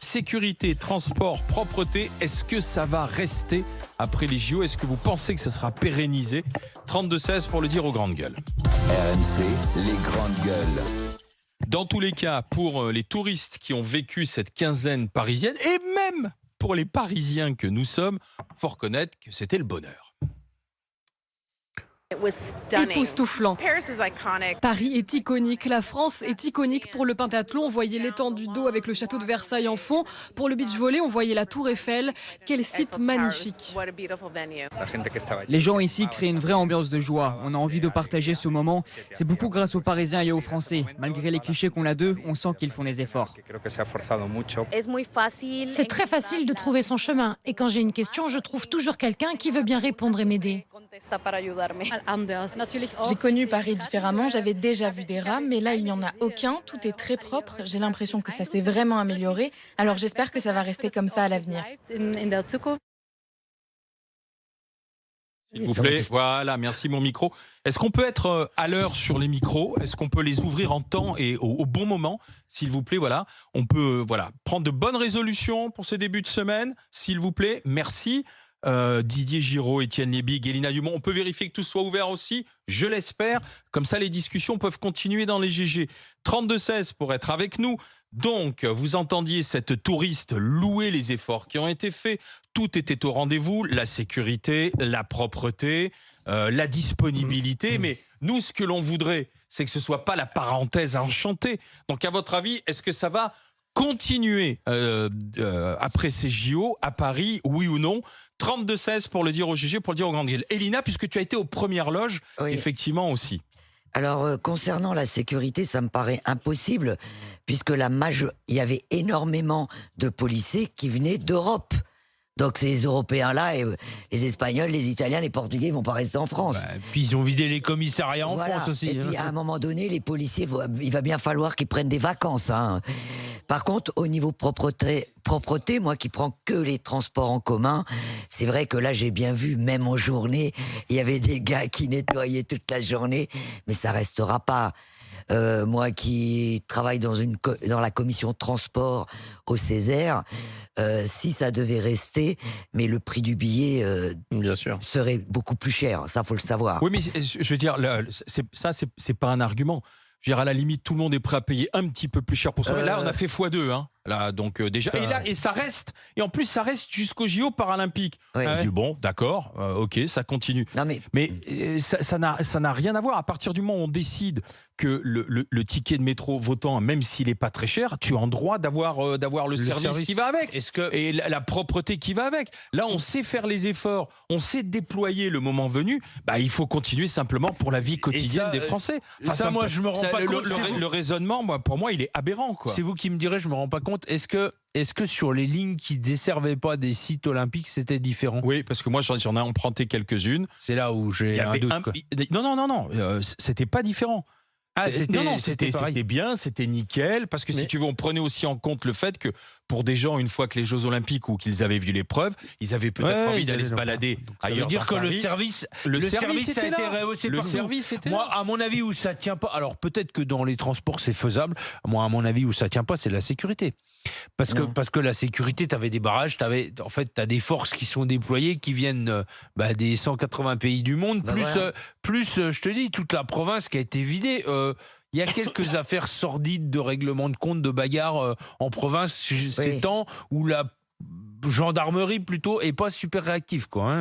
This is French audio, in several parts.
sécurité, transport, propreté, est-ce que ça va rester après les JO? Est-ce que vous pensez que ça sera pérennisé? 32-16 pour le dire aux grandes gueules. RMC, les grandes gueules. Dans tous les cas, pour les touristes qui ont vécu cette quinzaine parisienne, et même pour les Parisiens que nous sommes, il faut reconnaître que c'était le bonheur. Époustouflant. Paris est iconique, la France est iconique pour le pentathlon. On voyait l'étendue d'eau avec le château de Versailles en fond. Pour le beach volley, on voyait la tour Eiffel. Quel site magnifique. Les gens ici créent une vraie ambiance de joie. On a envie de partager ce moment. C'est beaucoup grâce aux Parisiens et aux Français. Malgré les clichés qu'on a d'eux, on sent qu'ils font des efforts. C'est très facile de trouver son chemin. Et quand j'ai une question, je trouve toujours quelqu'un qui veut bien répondre et m'aider. J'ai connu Paris différemment, j'avais déjà vu des rames, mais là il n'y en a aucun, tout est très propre, j'ai l'impression que ça s'est vraiment amélioré, alors j'espère que ça va rester comme ça à l'avenir. S'il vous plaît, voilà, merci mon micro. Est-ce qu'on peut être à l'heure sur les micros? Est-ce qu'on peut les ouvrir en temps et au bon moment? S'il vous plaît, voilà. On peut prendre de bonnes résolutions pour ce début de semaine, s'il vous plaît, merci. Didier Giraud, Étienne Léby, Gélina Dumont, on peut vérifier que tout soit ouvert aussi, je l'espère, comme ça les discussions peuvent continuer dans les GG. 32-16 pour être avec nous. Donc vous entendiez cette touriste louer les efforts qui ont été faits, tout était au rendez-vous, la sécurité, la propreté, la disponibilité, mais nous ce que l'on voudrait c'est que ce soit pas la parenthèse enchantée. Donc à votre avis, est-ce que ça va continuer après ces JO à Paris, oui ou non? 32-16 pour le dire au GG, pour le dire aux grandes gueules. Elina, puisque tu as été aux premières loges, oui. Effectivement aussi. Alors, concernant la sécurité, ça me paraît impossible, puisque il y avait énormément de policiers qui venaient d'Europe. Donc ces Européens-là, et les Espagnols, les Italiens, les Portugais, ils vont pas rester en France. Puis ils ont vidé les commissariats en France aussi. Et puis à un moment donné, les policiers, il va bien falloir qu'ils prennent des vacances. Par contre, au niveau propreté, moi qui prends que les transports en commun, c'est vrai que là j'ai bien vu, même en journée, il y avait des gars qui nettoyaient toute la journée, mais ça restera pas. Moi qui travaille dans la commission transport au Césaire, si ça devait rester, mais le prix du billet bien sûr serait beaucoup plus cher, ça faut le savoir. Oui, mais je veux dire, c'est pas un argument. Je veux dire, à la limite, tout le monde est prêt à payer un petit peu plus cher pour ça. Là, on a fait x2, hein. Là, donc déjà, et ça reste. Et en plus, ça reste jusqu'au JO paralympique. Bon, d'accord, ok, ça continue. Non, mais ça n'a rien à voir. À partir du moment où on décide que le ticket de métro votant, même s'il n'est pas très cher, tu as en droit d'avoir le service qui va avec. Et la propreté qui va avec. Là, on sait faire les efforts, on sait déployer le moment venu. Il faut continuer simplement pour la vie quotidienne des Français. Moi, je me rends pas compte. Le raisonnement, pour moi, il est aberrant, quoi. C'est vous qui me direz, je me rends pas compte. Est-ce que sur les lignes qui desservaient pas des sites olympiques, c'était différent? Oui, parce que moi, j'en ai emprunté quelques-unes. C'est là où j'ai un doute. Non, c'était pas différent. C'était bien, c'était nickel, parce que si tu veux, on prenait aussi en compte le fait que pour des gens, une fois que les Jeux Olympiques ou qu'ils avaient vu l'épreuve, ils avaient peut-être envie d'aller se balader ailleurs. Ça veut dire que Paris. le service a été rehaussé partout. Moi, à mon avis, où ça tient pas, alors peut-être que dans les transports c'est faisable, moi à mon avis où ça tient pas, c'est la sécurité. Parce que la sécurité, tu avais des barrages, t'as des forces qui sont déployées, qui viennent des 180 pays du monde, plus je te dis, toute la province qui a été vidée. Il y a quelques affaires sordides de règlement de compte, de bagarres en province ces temps où la gendarmerie plutôt est pas super réactive, quoi.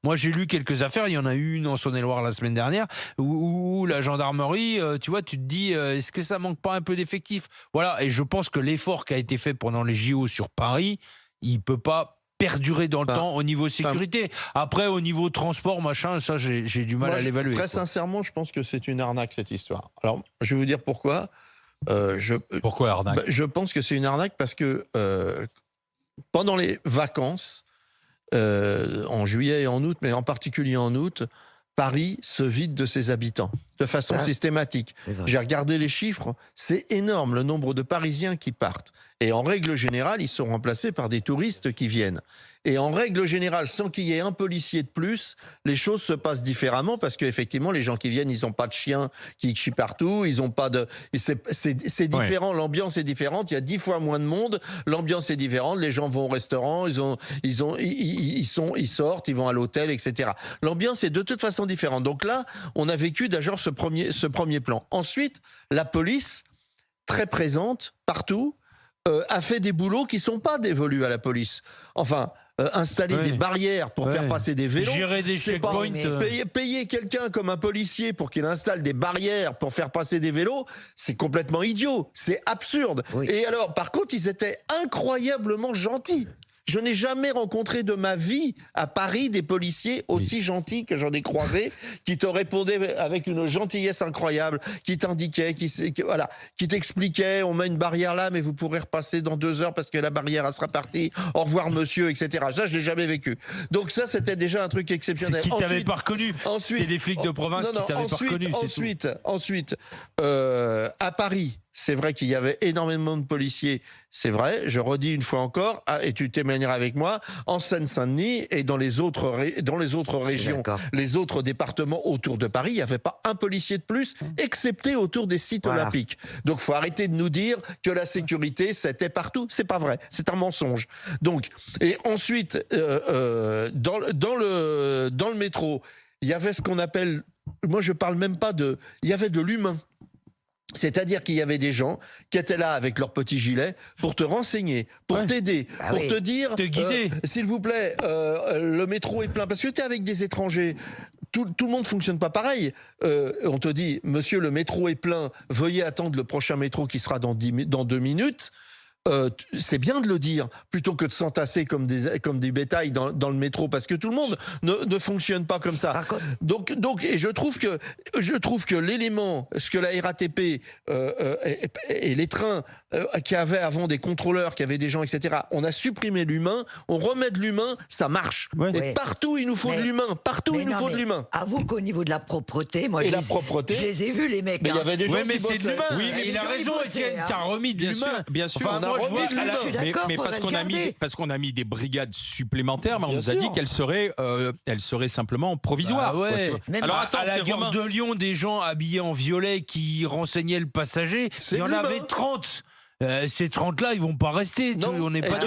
Moi j'ai lu quelques affaires, il y en a eu une en Saône-et-Loire la semaine dernière où la gendarmerie, tu vois, tu te dis est-ce que ça manque pas un peu d'effectifs? Voilà, et je pense que l'effort qui a été fait pendant les JO sur Paris, il peut pas perdurer dans le temps au niveau sécurité. Après, au niveau transport, machin, ça, j'ai du mal à l'évaluer. Très sincèrement, je pense que c'est une arnaque, cette histoire. Alors, je vais vous dire pourquoi. Pourquoi arnaque? Je pense que c'est une arnaque parce que pendant les vacances, en juillet et en août, mais en particulier en août, Paris se vide de ses habitants de façon systématique. J'ai regardé les chiffres, c'est énorme le nombre de Parisiens qui partent. Et en règle générale, ils sont remplacés par des touristes qui viennent. Et en règle générale, sans qu'il y ait un policier de plus, les choses se passent différemment parce qu'effectivement, les gens qui viennent, ils n'ont pas de chiens qui chient partout, ils ont pas de... C'est différent, l'ambiance est différente, il y a 10 fois moins de monde, l'ambiance est différente, les gens vont au restaurant, ils sortent, ils vont à l'hôtel, etc. L'ambiance est de toute façon différente. Donc là, on a vécu d'ailleurs ce premier plan. Ensuite, la police, très présente partout, a fait des boulots qui ne sont pas dévolus à la police. Enfin, installer des barrières pour faire passer des vélos, gérer des checkpoints, payer quelqu'un comme un policier pour qu'il installe des barrières pour faire passer des vélos, c'est complètement idiot, c'est absurde. Et alors, par contre, ils étaient incroyablement gentils. Je n'ai jamais rencontré de ma vie à Paris des policiers aussi gentils que j'en ai croisés, qui te répondaient avec une gentillesse incroyable, qui t'indiquaient, qui t'expliquaient, on met une barrière là, mais vous pourrez repasser dans 2 heures parce que la barrière elle sera partie. Au revoir monsieur, etc. Ça, je l'ai jamais vécu. Donc ça, c'était déjà un truc exceptionnel. Qui t'avait pas reconnu. C'était des flics de province qui t'avaient pas reconnu. Ensuite, à Paris. C'est vrai qu'il y avait énormément de policiers, c'est vrai, je redis une fois encore, et tu témoigneras avec moi, en Seine-Saint-Denis et dans les autres régions, les autres départements autour de Paris, il n'y avait pas un policier de plus, excepté autour des sites olympiques. Donc il faut arrêter de nous dire que la sécurité, c'était partout. C'est pas vrai, c'est un mensonge. Donc, et ensuite, dans le métro, il y avait ce qu'on appelle, moi je parle même pas de, il y avait de l'humain. C'est-à-dire qu'il y avait des gens qui étaient là avec leur petit gilet pour te renseigner, pour t'aider, pour te dire, te guider. S'il vous plaît, le métro est plein. Parce que tu es avec des étrangers, tout le monde ne fonctionne pas pareil. On te dit, monsieur, le métro est plein, veuillez attendre le prochain métro qui sera dans 2 minutes. C'est bien de le dire plutôt que de s'entasser comme des bétails dans le métro, parce que tout le monde ne fonctionne pas comme ça. Donc, et je trouve que l'élément, ce que la RATP et les trains qui avaient avant des contrôleurs, qui avaient des gens, etc. On a supprimé l'humain, on remet de l'humain, ça marche. Et partout il nous faut de l'humain, de l'humain. Avoue qu'au niveau de la propreté, moi je les ai vus les mecs. Mais il y avait des gens mais qui c'est de bossaient. l'humain. Oui, il a raison, Étienne. T'as remis de l'humain. Bien sûr. Enfin, Mais parce qu'on a mis des brigades supplémentaires, mais on nous a dit qu'elles seraient simplement provisoires. Alors attends, à la gare de Lyon, des gens habillés en violet qui renseignaient le passager, il y en avait 30. Ces 30-là, ils vont pas rester. On n'est pas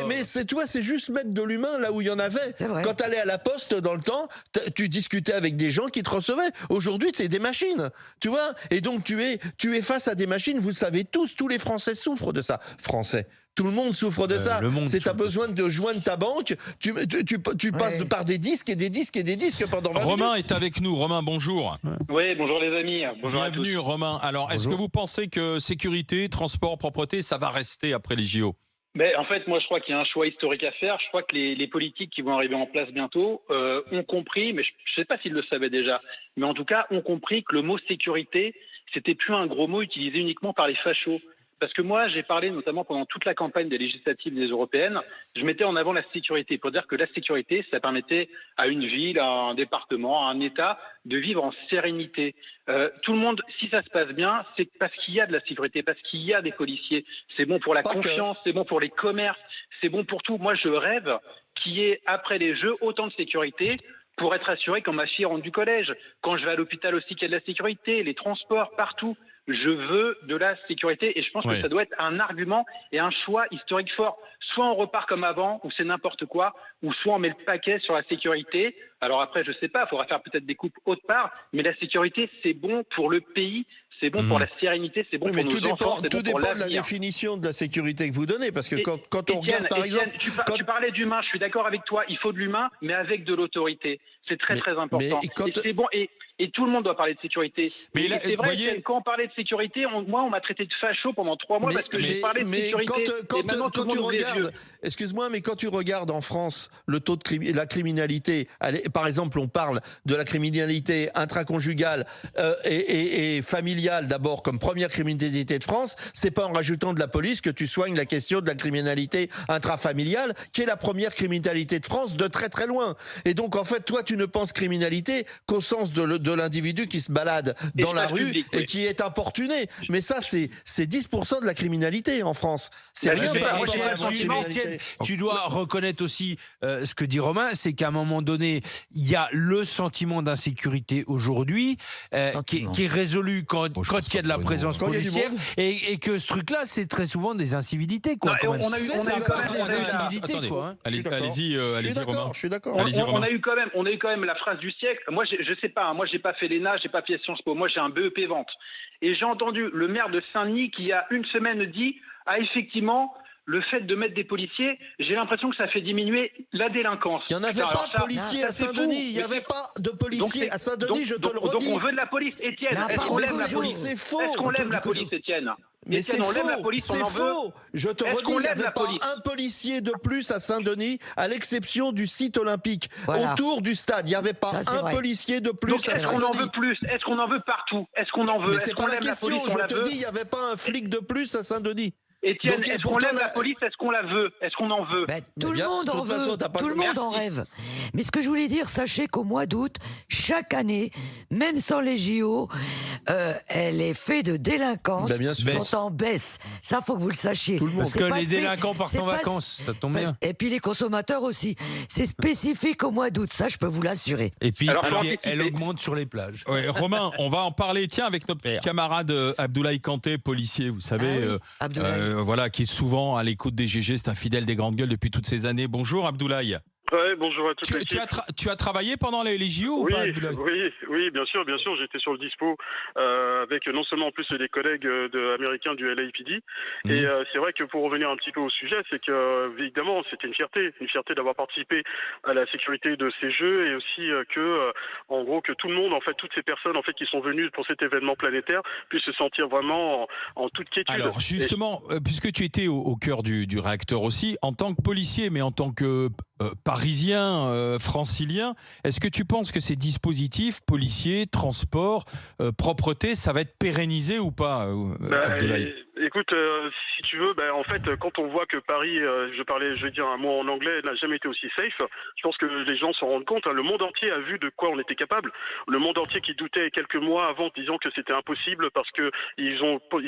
mais c'est juste mettre de l'humain là où il y en avait. Quand tu allais à la poste dans le temps, tu discutais avec des gens qui te recevaient. Aujourd'hui, c'est des machines, tu vois. Et donc tu es face à des machines. Vous le savez tous les Français souffrent de ça. Tout le monde souffre de ça. C'est t'as besoin de joindre ta banque, tu passes par des disques et des disques et des disques pendant 20 Romain minutes. est avec nous. Romain, bonjour. Oui, bonjour les amis. Bonjour Bienvenue à tous. Romain. Alors, est-ce que vous pensez que sécurité, transport, propreté, ça va rester après les JO ? Mais en fait, moi, je crois qu'il y a un choix historique à faire. Je crois que les politiques qui vont arriver en place bientôt ont compris, mais je ne sais pas s'ils le savaient déjà, mais en tout cas, ont compris que le mot sécurité, c'était plus un gros mot utilisé uniquement par les fachos. Parce que moi, j'ai parlé notamment pendant toute la campagne des législatives des européennes, je mettais en avant la sécurité pour dire que la sécurité, ça permettait à une ville, à un département, à un État de vivre en sérénité. Tout le monde, si ça se passe bien, c'est parce qu'il y a de la sécurité, parce qu'il y a des policiers. C'est bon pour la confiance, c'est bon pour les commerces, c'est bon pour tout. Moi, je rêve qu'il y ait, après les Jeux, autant de sécurité pour être assuré quand ma fille rentre du collège. Quand je vais à l'hôpital aussi, qu'il y a de la sécurité, les transports, partout. Je veux de la sécurité et je pense que ça doit être un argument et un choix historique fort. Soit on repart comme avant, où c'est n'importe quoi, ou soit on met le paquet sur la sécurité. Alors après, je sais pas, il faudra faire peut-être des coupes autre part, mais la sécurité, c'est bon pour le pays. C'est bon pour la sérénité, c'est bon pour nos enfants, c'est bon pour l'avenir. Tout dépend de la définition de la sécurité que vous donnez, parce que quand on regarde par exemple... Tu parlais d'humain, je suis d'accord avec toi, il faut de l'humain, mais avec de l'autorité. C'est très important. Et c'est bon, et tout le monde doit parler de sécurité. Mais c'est vrai que quand on parlait de sécurité, moi on m'a traité de facho pendant 3 mois parce que j'ai parlé de sécurité. Quand tu regardes, excuse-moi, mais quand tu regardes en France le taux de la criminalité, par exemple on parle de la criminalité intraconjugale et familiale, intrafamiliale d'abord comme première criminalité de France, c'est pas en rajoutant de la police que tu soignes la question de la criminalité intrafamiliale, qui est la première criminalité de France de très très loin. Et donc en fait, toi tu ne penses criminalité qu'au sens de l'individu qui se balade dans la rue et qui est importuné. Mais ça c'est 10% de la criminalité en France. C'est rien par rapport à la criminalité. Tu dois reconnaître aussi ce que dit Romain, c'est qu'à un moment donné, il y a le sentiment d'insécurité aujourd'hui qui est résolu quand il y a de la présence policière et que ce truc-là, c'est très souvent des incivilités. Quoi, on a eu quand même des incivilités. Allez-y, Romain. Je suis d'accord. On a eu quand même la phrase du siècle. Moi, je sais pas. Moi, j'ai pas fait l'ENA, j'ai pas fait Sciences Po. Moi, j'ai un BEP vente. Et j'ai entendu le maire de Saint-Denis qui, il y a une semaine, dit effectivement, le fait de mettre des policiers, j'ai l'impression que ça fait diminuer la délinquance. Il n'y en avait pas de policiers à Saint-Denis. Il n'y avait pas de policiers à Saint-Denis, je te le redis. Donc on veut de la police, Étienne. Est-ce qu'on l'aime la police? C'est faux. Est-ce qu'on l'aime la police, Étienne? Mais Étienne, on l'aime la police, on en veut. Je te redis, il n'y avait pas un policier de plus à Saint-Denis, à l'exception du site olympique. Voilà. Autour du stade, il n'y avait pas un policier de plus. Donc, à Saint-Denis. Est-ce qu'on en veut plus? Est-ce qu'on en veut partout? Est-ce qu'on en veut? Mais c'est pas la question, je te dis, il n'y avait pas un flic de plus à Saint-Denis. Étienne, est-ce qu'on aime la police? Est-ce qu'on la veut? Est-ce qu'on en veut? Tout le monde en veut, tout le monde en rêve. Mais ce que je voulais dire, sachez qu'au mois d'août, chaque année, même sans les JO, les faits de délinquance sont en baisse. Ça, faut que vous le sachiez. Parce que les délinquants partent en vacances, ça tombe bien. Et puis les consommateurs aussi. C'est spécifique au mois d'août, ça, je peux vous l'assurer. Et puis, elle augmente sur les plages. Ouais, Romain, on va en parler, tiens, avec notre camarade Abdoulaye Kanté, policier, vous savez. Voilà, qui est souvent à l'écoute des GG, c'est un fidèle des grandes gueules depuis toutes ces années. Bonjour Abdoulaye. Ouais, bonjour à toute l'équipe. Tu as travaillé pendant les JO ou pas, Abdoulaye ? Oui, bien sûr, j'étais sur le dispo avec non seulement en plus des collègues américains du LAPD. Et c'est vrai que pour revenir un petit peu au sujet, c'est que évidemment c'était une fierté d'avoir participé à la sécurité de ces Jeux et aussi en gros que tout le monde, en fait, toutes ces personnes en fait qui sont venues pour cet événement planétaire puissent se sentir vraiment en toute quiétude. Alors justement, puisque tu étais au cœur du réacteur aussi, en tant que policier, mais en tant que parisien, francilien, est-ce que tu penses que ces dispositifs, policiers, transport, propreté, ça va être pérennisé ou pas, Abdoulaye ? Écoute, si tu veux, en fait, quand on voit que Paris, je vais dire un mot en anglais, n'a jamais été aussi safe, je pense que les gens s'en rendent compte. Le monde entier a vu de quoi on était capable. Le monde entier qui doutait quelques mois avant, disant que c'était impossible parce que ils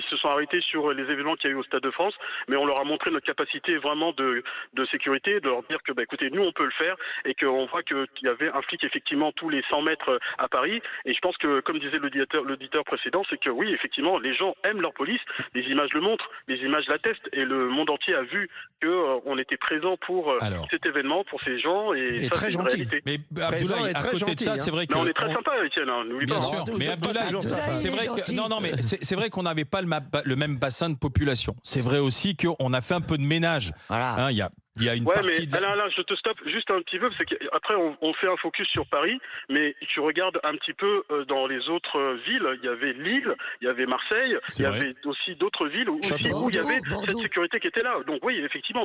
se sont arrêtés sur les événements qu'il y a eu au Stade de France, mais on leur a montré notre capacité vraiment de sécurité, de leur dire que, écoutez, nous on peut le faire et qu'on voit qu'il y avait un flic effectivement tous les 100 mètres à Paris. Et je pense que, comme disait l'auditeur précédent, c'est que oui, effectivement, les gens aiment leur police, les images le montrent, les images l'attestent et le monde entier a vu qu'on était présent pour cet événement, pour ces gens et ça, très c'est une gentil. réalité. Mais Abdoulaye, à côté de ça, c'est vrai que... on est très sympa, Étienne, n'oublie pas. Bien sûr, mais Abdoulaye, c'est vrai que... mais c'est vrai qu'on n'avait pas le même bassin de population. C'est vrai aussi qu'on a fait un peu de ménage. Voilà. Il y a une partie mais Alain, je te stoppe juste un petit peu, parce qu'après on fait un focus sur Paris, mais tu regardes un petit peu dans les autres villes, il y avait Lille, il y avait Marseille, il y avait aussi d'autres villes où il y avait cette sécurité qui était là. Donc oui, effectivement,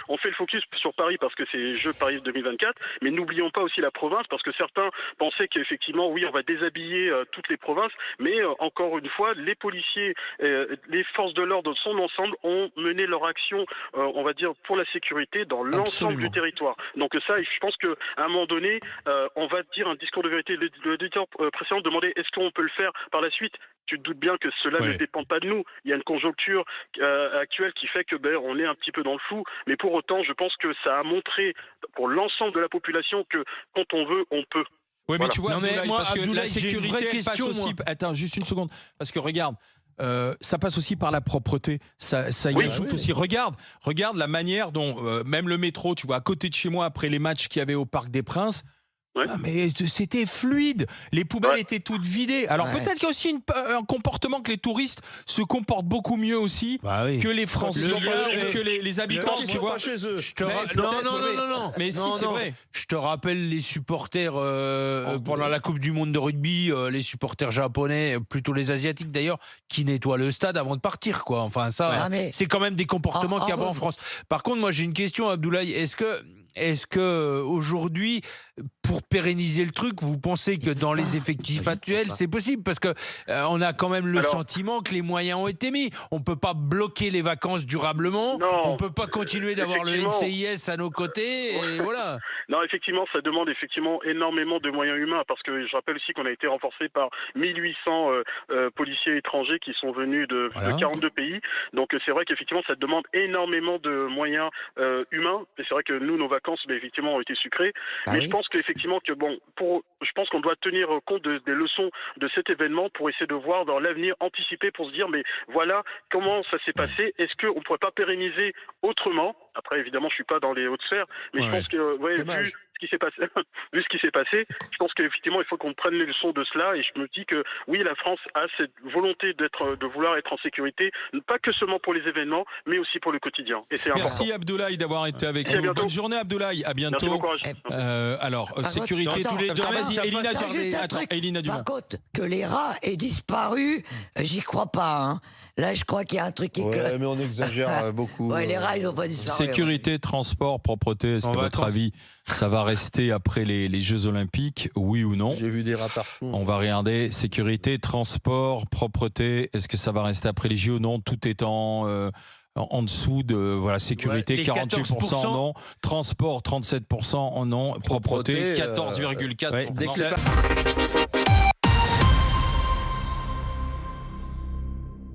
on fait le focus sur Paris parce que c'est les Jeux Paris 2024, mais n'oublions pas aussi la province, parce que certains pensaient qu'effectivement, oui, on va déshabiller toutes les provinces, mais encore une fois, les policiers, les forces de l'ordre dans son ensemble ont mené leur action, on va dire, pour la sécurité dans l'ensemble du territoire. Donc ça, je pense qu'à un moment donné, on va dire un discours de vérité. L'auditeur précédent demandait est-ce qu'on peut le faire par la suite. Tu te doutes bien que cela ne dépend pas de nous. Il y a une conjoncture actuelle qui fait que on est un petit peu dans le flou. Mais pour autant, je pense que ça a montré pour l'ensemble de la population que quand on veut, on peut. Oui, mais tu vois, parce que la Abdoulaye, sécurité passe aussi... Attends, juste une seconde. Parce que regarde, ça passe aussi par la propreté. Ça y ajoute aussi. Regarde la manière dont, même le métro, tu vois, à côté de chez moi, après les matchs qu'il y avait au Parc des Princes, mais c'était fluide. Les poubelles étaient toutes vidées. Alors peut-être qu'il y a aussi un comportement que les touristes se comportent beaucoup mieux aussi que les Franciliens et que les habitants. Tu vois chez eux. Non. Mais si, c'est vrai. Je te rappelle les supporters pendant la Coupe du Monde de rugby, les supporters japonais, plutôt les asiatiques d'ailleurs, qui nettoient le stade avant de partir, quoi. Enfin ça, c'est quand même des comportements qu'il y a en France. Par contre, moi j'ai une question, Abdoulaye. Est-ce que est-ce que aujourd'hui, pour pérenniser le truc, vous pensez que dans les effectifs actuels, c'est possible? Parce que on a quand même le sentiment que les moyens ont été mis. On peut pas bloquer les vacances durablement. Non, on peut pas continuer d'avoir le NCIS à nos côtés. Et voilà. Non, effectivement, ça demande énormément de moyens humains, parce que je rappelle aussi qu'on a été renforcé par 1800 policiers étrangers qui sont venus de 42 pays. Donc c'est vrai qu'effectivement, ça demande énormément de moyens humains. Et c'est vrai que nous, nos vacances, effectivement, ont été sucrées. Mais je pense qu'effectivement, je pense qu'on doit tenir compte des leçons de cet événement pour essayer de voir dans l'avenir, anticiper, pour se dire, mais voilà comment ça s'est passé. Est-ce qu'on ne pourrait pas pérenniser autrement? Après, évidemment, je suis pas dans les hautes sphères, mais je pense que, vu ce qui s'est passé, je pense qu'effectivement, il faut qu'on prenne les leçons de cela. Et je me dis que oui, la France a cette volonté de vouloir être en sécurité, pas que seulement pour les événements, mais aussi pour le quotidien. Et c'est important. Merci Abdoulaye d'avoir été avec nous. Bonne journée Abdoulaye, à bientôt. Bon courage. Alors, sécurité tous les deux. Vas-y, Elina Dumont. Par contre, que les rats aient disparu, j'y crois pas. Hein. Là, je crois qu'il y a un truc qui... Ouais, mais on exagère beaucoup. Ouais, les rats, ils ont pas disparu. Sécurité, transport, propreté, est-ce qu'à votre avis, ça va rester après les Jeux Olympiques, oui ou non? J'ai vu des rats partout. On va regarder sécurité, transport, propreté, est-ce que ça va rester après les Jeux ou non? Tout étant en dessous de sécurité, 48% non, transport 37% non, propreté 14,4%.